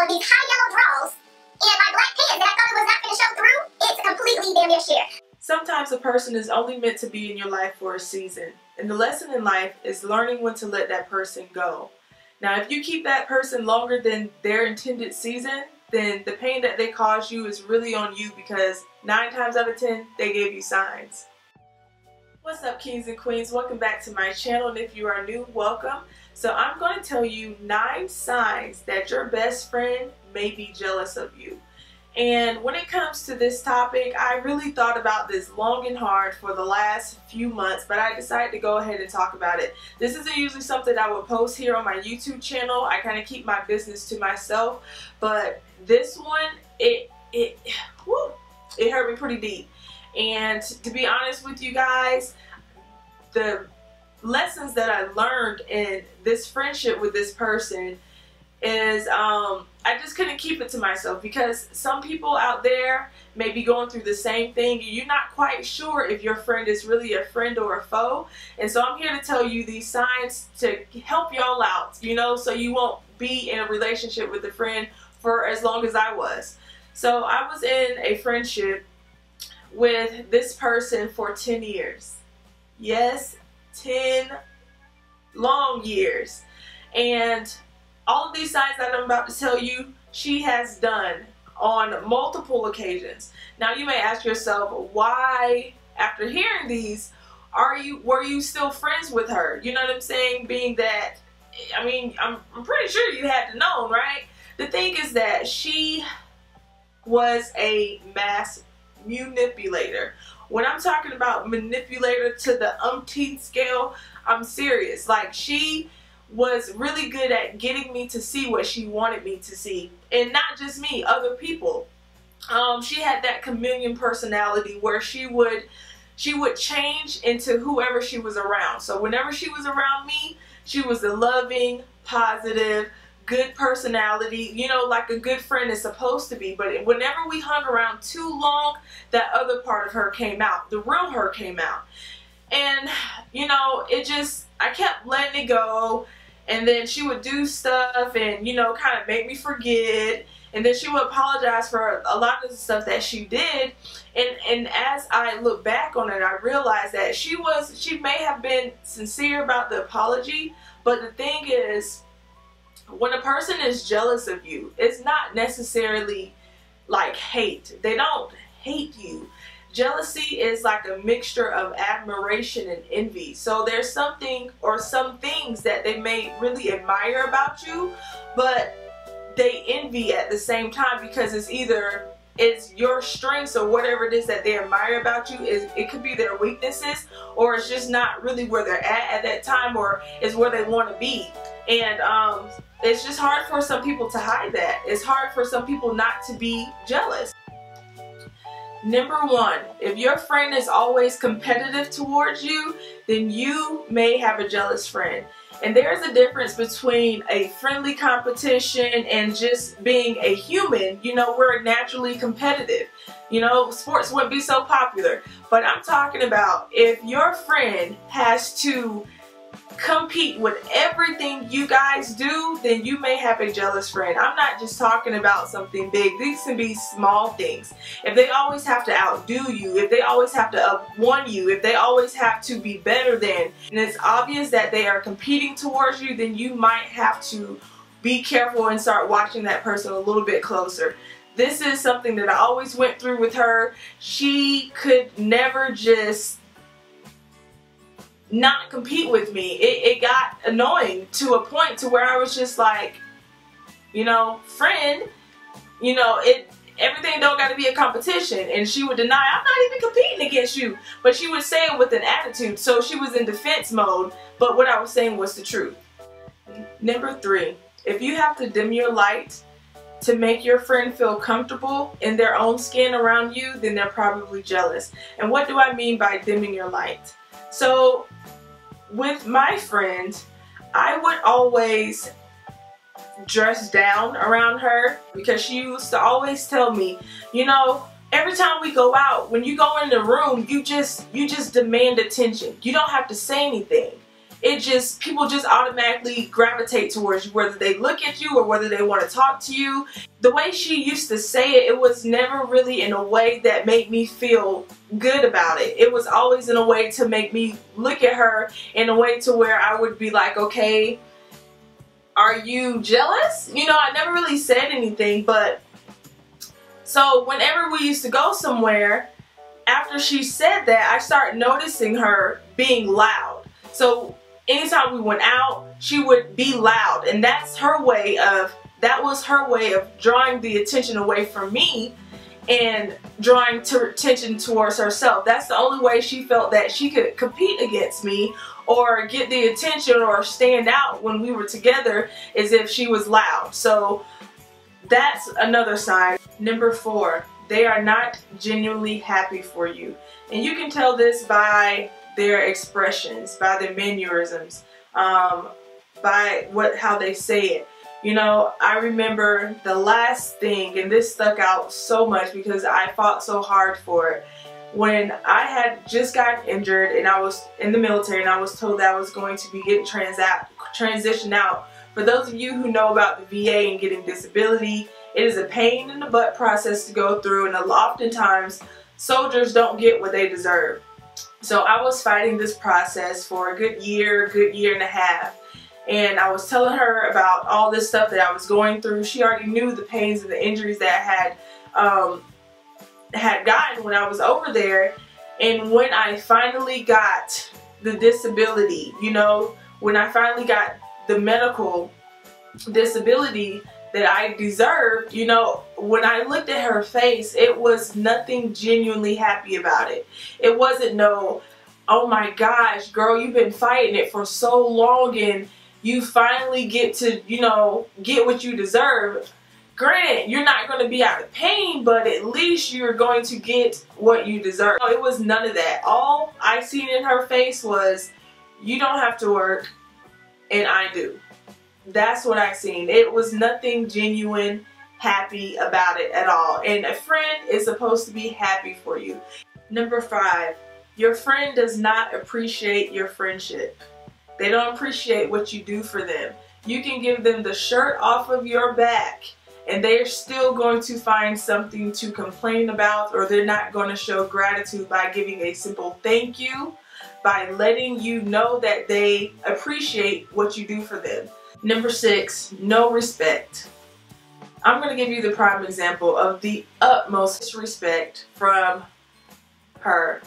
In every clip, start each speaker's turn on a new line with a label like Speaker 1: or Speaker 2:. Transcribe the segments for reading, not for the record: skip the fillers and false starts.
Speaker 1: of these high yellow draws and my black pants that I thought it was not going to show through, it's completely damn near sheer.
Speaker 2: Sometimes a person is only meant to be in your life for a season, and the lesson in life is learning when to let that person go. Now, if you keep that person longer than their intended season, then the pain that they cause you is really on you, because 9 times out of 10, they gave you signs. What's up, kings and queens? Welcome back to my channel, and if you are new, welcome. So I'm going to tell you 9 signs that your best friend may be jealous of you. And when it comes to this topic, I really thought about this long and hard for the last few months, but I decided to go ahead and talk about it. This isn't usually something I would post here on my YouTube channel. I kind of keep my business to myself, but this one, it hurt me pretty deep. And to be honest with you guys, the lessons that I learned in this friendship with this person is I just couldn't keep it to myself, because some people out there may be going through the same thing and you're not quite sure if your friend is really a friend or a foe. And so I'm here to tell you these signs to help y'all out, you know, so you won't be in a relationship with a friend for as long as I was. So I was in a friendship with this person for 10 years. Yes, 10 long years. And all of these signs that I'm about to tell you, she has done on multiple occasions. Now you may ask yourself, why, after hearing these, were you still friends with her? You know what I'm saying? Being that, I mean, I'm pretty sure you had to know, right? The thing is that she was a mass manipulator. When I'm talking about manipulator to the umpteenth scale, I'm serious. Like, she was really good at getting me to see what she wanted me to see, and not just me, other people. She had that chameleon personality where she would change into whoever she was around. So whenever she was around me, she was a loving, positive, good personality, you know, like a good friend is supposed to be. But whenever we hung around too long, that other part of her came out. The real her came out. And, you know, I kept letting it go, and then she would do stuff and, you know, kind of make me forget, and then she would apologize for a lot of the stuff that she did. And as I look back on it, I realized that she may have been sincere about the apology, but the thing is, when a person is jealous of you, it's not necessarily like hate. They don't hate you. Jealousy is like a mixture of admiration and envy. So there's something or some things that they may really admire about you, but they envy at the same time, because it's your strengths or whatever it is that they admire about you. It could be their weaknesses, or it's just not really where they're at that time, or is where they want to be. And it's just hard for some people to hide that. It's hard for some people not to be jealous. Number 1, if your friend is always competitive towards you, then you may have a jealous friend. And there's a difference between a friendly competition and just being a human. You know, we're naturally competitive. You know, sports wouldn't be so popular. But I'm talking about if your friend has to compete with everything you guys do, then you may have a jealous friend. I'm not just talking about something big. These can be small things. If they always have to outdo you, if they always have to outrun you, if they always have to be better than, and it's obvious that they are competing towards you, then you might have to be careful and start watching that person a little bit closer. This is something that I always went through with her. She could never just not compete with me. It got annoying to a point to where I was just like, you know, friend, you know, everything don't got to be a competition. And she would deny, I'm not even competing against you, but she would say it with an attitude. So she was in defense mode, but what I was saying was the truth. Number 3, if you have to dim your light to make your friend feel comfortable in their own skin around you, then they're probably jealous. And what do I mean by dimming your light? So with my friend, I would always dress down around her, because she used to always tell me, you know, every time we go out, when you go in the room, you just demand attention. You don't have to say anything. people just automatically gravitate towards you, whether they look at you or whether they want to talk to you. The way she used to say it, it was never really in a way that made me feel good about it. It was always in a way to make me look at her in a way to where I would be like, okay, are you jealous? You know, I never really said anything, but so whenever we used to go somewhere, after she said that, I started noticing her being loud. So anytime we went out, she would be loud, and that was her way of drawing the attention away from me and drawing attention towards herself. That's the only way she felt that she could compete against me or get the attention or stand out when we were together, is if she was loud. So that's another sign. Number 4, they are not genuinely happy for you. And you can tell this by their expressions, by their mannerisms, by how they say it. You know, I remember the last thing, and this stuck out so much because I fought so hard for it. When I had just gotten injured and I was in the military and I was told that I was going to be getting transitioned out. For those of you who know about the VA and getting disability, it is a pain in the butt process to go through, and oftentimes soldiers don't get what they deserve. So I was fighting this process for a good year and a half. And I was telling her about all this stuff that I was going through. She already knew the pains and the injuries that I had gotten when I was over there. And when I finally got the disability, you know, when I finally got the medical disability that I deserved, you know, when I looked at her face, it was nothing genuinely happy about it. It wasn't no, oh my gosh, girl, you've been fighting it for so long and you finally get to, you know, get what you deserve. Granted, you're not going to be out of pain, but at least you're going to get what you deserve. It was none of that. All I seen in her face was, you don't have to work, and I do. That's what I seen. It was nothing genuine, happy about it at all. And a friend is supposed to be happy for you. Number 5, your friend does not appreciate your friendship. They don't appreciate what you do for them. You can give them the shirt off of your back and they're still going to find something to complain about, or they're not going to show gratitude by giving a simple thank you, by letting you know that they appreciate what you do for them. Number 6, no respect. I'm going to give you the prime example of the utmost respect from her.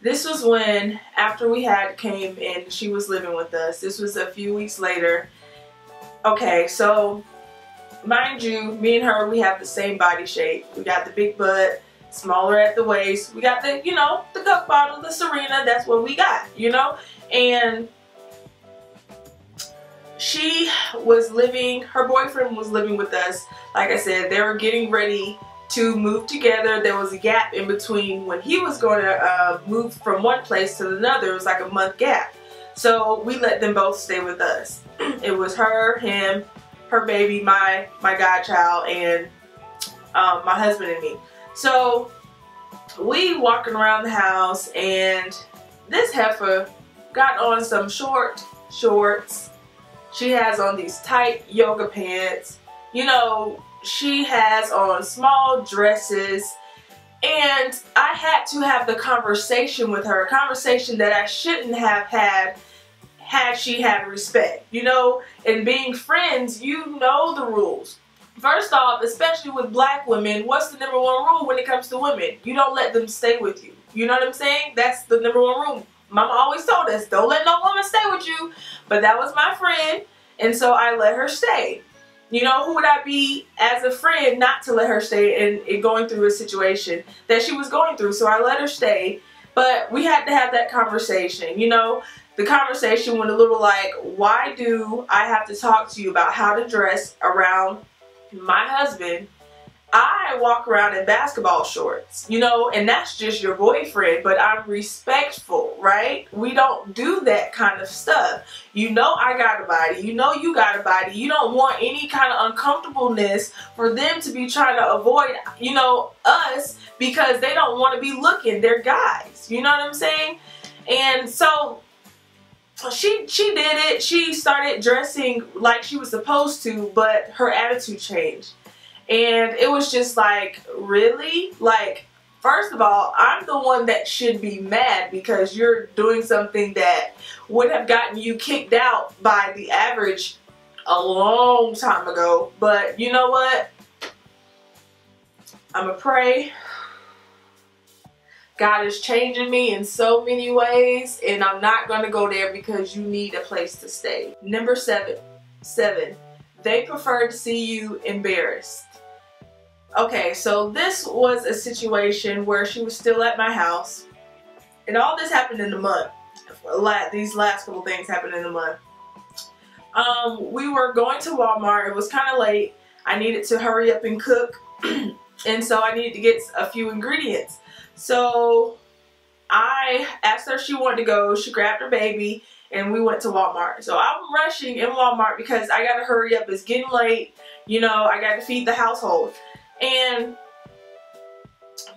Speaker 2: This was when, after we had came and she was living with us. This was a few weeks later. Okay, so mind you, me and her, we have the same body shape. We got the big butt, smaller at the waist. We got the, you know, the Coke bottle, the Serena. That's what we got, you know. And she was living, her boyfriend was living with us. Like I said, they were getting ready to move together. There was a gap in between when he was going to move from one place to another. It was like a month gap. So we let them both stay with us. It was her, him, her baby, my godchild, and my husband and me. So we walking around the house, and this heifer got on some short shorts. She has on these tight yoga pants. You know, she has on small dresses, and I had to have the conversation with her, a conversation that I shouldn't have had she had respect. You know, and being friends, you know the rules. First off, especially with black women, what's the number 1 rule when it comes to women? You don't let them stay with you. You know what I'm saying? That's the number 1 rule. Mama always told us, don't let no woman stay with you. But that was my friend, and so I let her stay. You know, who would I be as a friend not to let her stay and going through a situation that she was going through? So I let her stay, but we had to have that conversation. You know, the conversation went a little like, why do I have to talk to you about how to dress around my husband? I walk around in basketball shorts, you know, and that's just your boyfriend, but I'm respectful, right? We don't do that kind of stuff. You know I got a body. You know you got a body. You don't want any kind of uncomfortableness for them to be trying to avoid, you know, us because they don't want to be looking. They're guys. You know what I'm saying? And so she did it. She started dressing like she was supposed to, but her attitude changed. And it was just like, really? Like, first of all, I'm the one that should be mad because you're doing something that would have gotten you kicked out by the average a long time ago. But you know what? I'm gonna pray. God is changing me in so many ways, and I'm not going to go there because you need a place to stay. Number 7. They prefer to see you embarrassed. Okay, so this was a situation where she was still at my house, and all this happened in a month. These last couple things happened in a month. We were going to Walmart. It was kind of late. I needed to hurry up and cook, and so I needed to get a few ingredients. So I asked her if she wanted to go. She grabbed her baby and we went to Walmart. So I'm rushing in Walmart because I got to hurry up. It's getting late. You know, I got to feed the household. And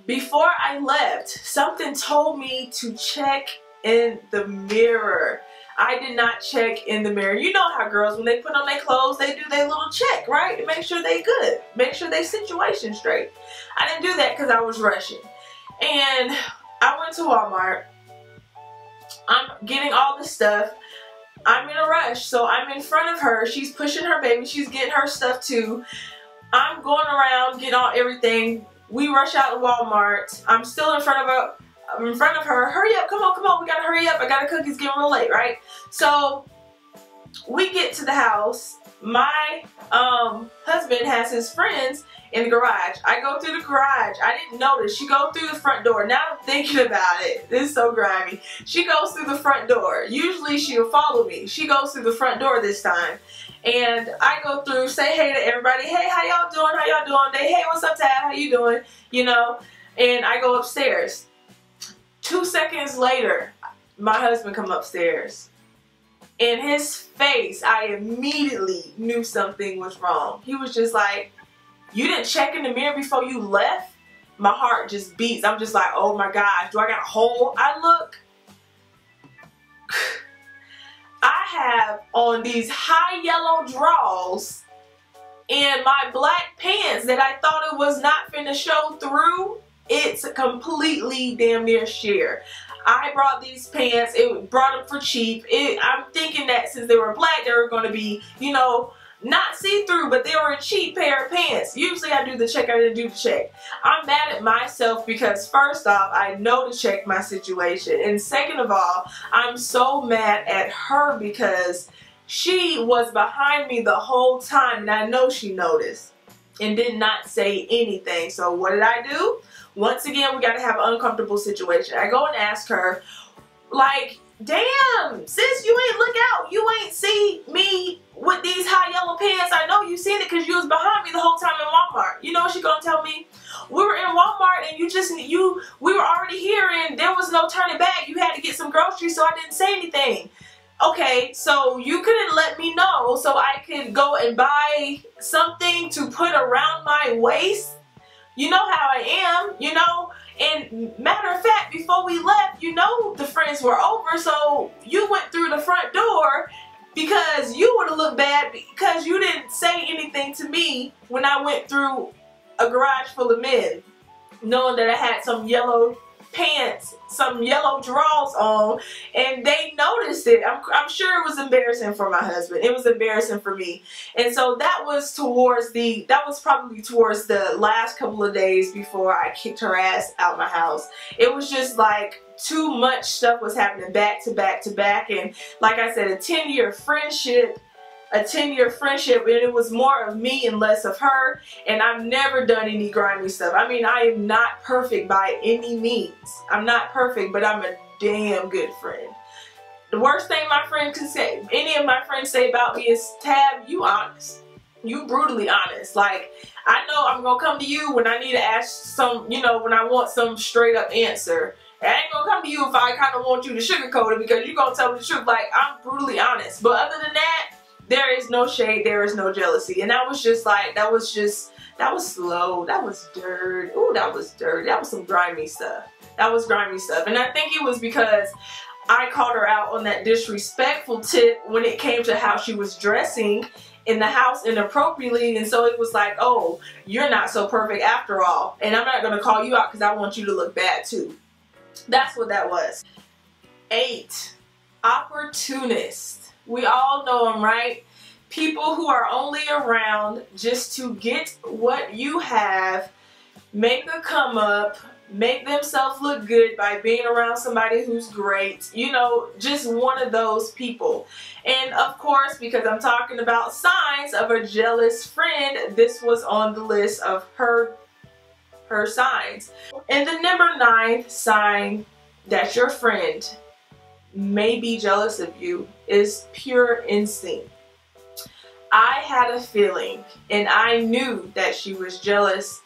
Speaker 2: before I left, something told me to check in the mirror. I did not check in the mirror. You know how girls, when they put on their clothes, they do their little check, right? To make sure they good. Make sure they situation straight. I didn't do that because I was rushing. And I went to Walmart. I'm getting all this stuff. I'm in a rush, so I'm in front of her. She's pushing her baby. She's getting her stuff too. I'm going around, getting all everything. We rush out of Walmart. I'm still in front of her. I'm in front of her. Hurry up, come on, we gotta hurry up. I gotta cook, it's getting real late, right? So we get to the house. My husband has his friends in the garage. I go through the garage. I didn't notice. She goes through the front door. Now I'm thinking about it. This is so grimy. She goes through the front door. Usually she'll follow me. She goes through the front door this time. And I go through, say hey to everybody. Hey, how y'all doing? How y'all doing? They, hey, what's up, Tab? How you doing? You know, and I go upstairs. 2 seconds later, my husband come upstairs. In his face, I immediately knew something was wrong. He was just like, you didn't check in the mirror before you left? My heart just beats. I'm just like, oh my gosh, do I got a hole? I look. I have on these high yellow drawers and my black pants that I thought it was not finna show through. It's completely damn near sheer. I brought these pants. It brought them for cheap. I'm thinking that since they were black, they were going to be, you know, not see-through, but they were a cheap pair of pants. Usually I do the check. I didn't do the check. I'm mad at myself because first off, I know to check my situation. And second of all, I'm so mad at her because she was behind me the whole time and I know she noticed and did not say anything. So what did I do? Once again, we got to have an uncomfortable situation. I go and ask her, like, damn, sis, you ain't look out. You ain't see me with these high yellow pants. I know you seen it because you was behind me the whole time in Walmart. You know what she gonna tell me? We were in Walmart and we were already here and there was no turning back. You had to get some groceries, so I didn't say anything. Okay, so you couldn't let me know so I could go and buy something to put around my waist? You know how I am, you know, and matter of fact, before we left, you know the friends were over, so you went through the front door because you would have looked bad because you didn't say anything to me when I went through a garage full of men, knowing that I had some yellow pants, some yellow drawers on, and they noticed it. I'm sure it was embarrassing for my husband. It was embarrassing for me. And so that was probably towards the last couple of days before I kicked her ass out my house. It was just like too much stuff was happening back to back to back, and like I said, a 10-year friendship, and it was more of me and less of her, and I've never done any grimy stuff. I mean, I am not perfect by any means. I'm not perfect, but I'm a damn good friend. The worst thing my friend could say, any of my friends say about me is, Tab, you honest. You brutally honest. Like, I know I'm gonna come to you when I need to ask some, you know, when I want some straight up answer. I ain't gonna come to you if I kind of want you to sugarcoat it because you're gonna tell me the truth. Like, I'm brutally honest. But other than that, there is no shade, there is no jealousy. And that was just like, that was slow, that was dirt. Ooh, that was dirty. That was some grimy stuff. That was grimy stuff. And I think it was because I called her out on that disrespectful tip when it came to how she was dressing in the house inappropriately, and so it was like, oh, you're not so perfect after all, and I'm not going to call you out because I want you to look bad too. That's what that was. 8. Opportunist. We all know them, right? People who are only around just to get what you have, make a come up, make themselves look good by being around somebody who's great. You know, just one of those people. And of course, because I'm talking about signs of a jealous friend, this was on the list of her signs. And the number 9 sign that your friend may be jealous of you is pure instinct. I had a feeling, and I knew that she was jealous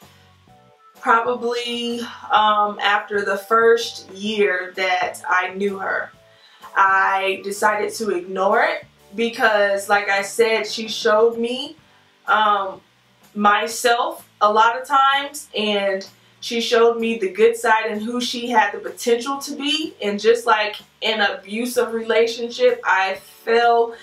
Speaker 2: probably after the first year that I knew her. I decided to ignore it because, like I said, she showed me myself a lot of times, and she showed me the good side and who she had the potential to be. And just like in an abusive relationship, I fell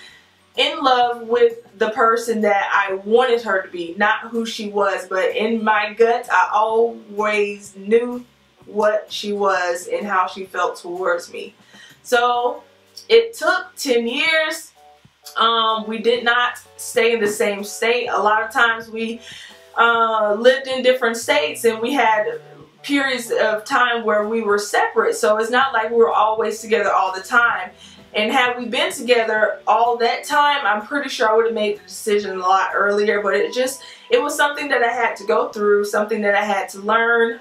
Speaker 2: in love with the person that I wanted her to be, not who she was. But in my gut, I always knew what she was and how she felt towards me. So it took 10 years. We did not stay in the same state. A lot of times we lived in different states, and we had periods of time where we were separate. So it's not like we were always together all the time. And had we been together all that time, I'm pretty sure I would have made the decision a lot earlier. But it was something that I had to go through, something that I had to learn.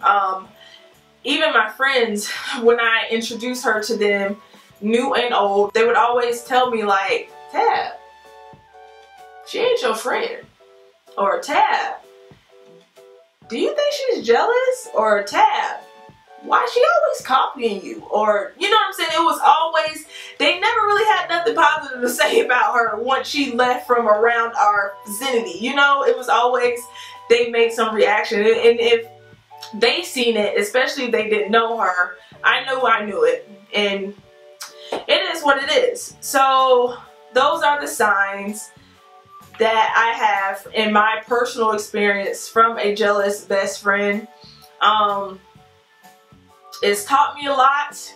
Speaker 2: Even my friends, when I introduced her to them, new and old, they would always tell me like, Tab, she ain't your friend. Or Tab, do you think she's jealous? Or Tab, why is she always copying you? Or, you know what I'm saying? It was always, they never really had nothing positive to say about her once she left from around our vicinity. You know, it was always, they made some reaction. And if they seen it, especially if they didn't know her, I knew it. And it is what it is. So those are the signs that I have in my personal experience from a jealous best friend. It's taught me a lot.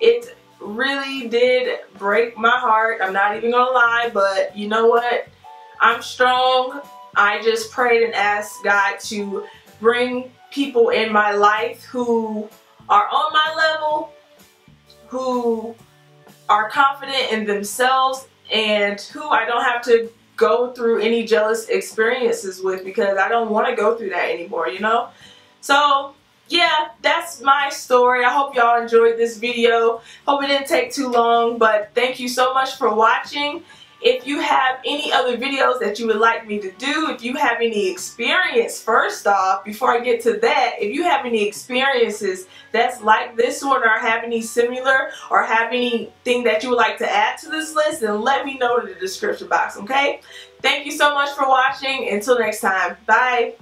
Speaker 2: It really did break my heart. I'm not even gonna lie, but you know what? I'm strong. I just prayed and asked God to bring people in my life who are on my level, who are confident in themselves, and who I don't have to go through any jealous experiences with, because I don't want to go through that anymore, you know? So yeah, that's my story. I hope y'all enjoyed this video. Hope it didn't take too long, but thank you so much for watching. If you have any other videos that you would like me to do, if you have any experience, first off, before I get to that, if you have any experiences that's like this one, or have any similar, or have anything that you would like to add to this list, then let me know in the description box, okay? Thank you so much for watching. Until next time, bye.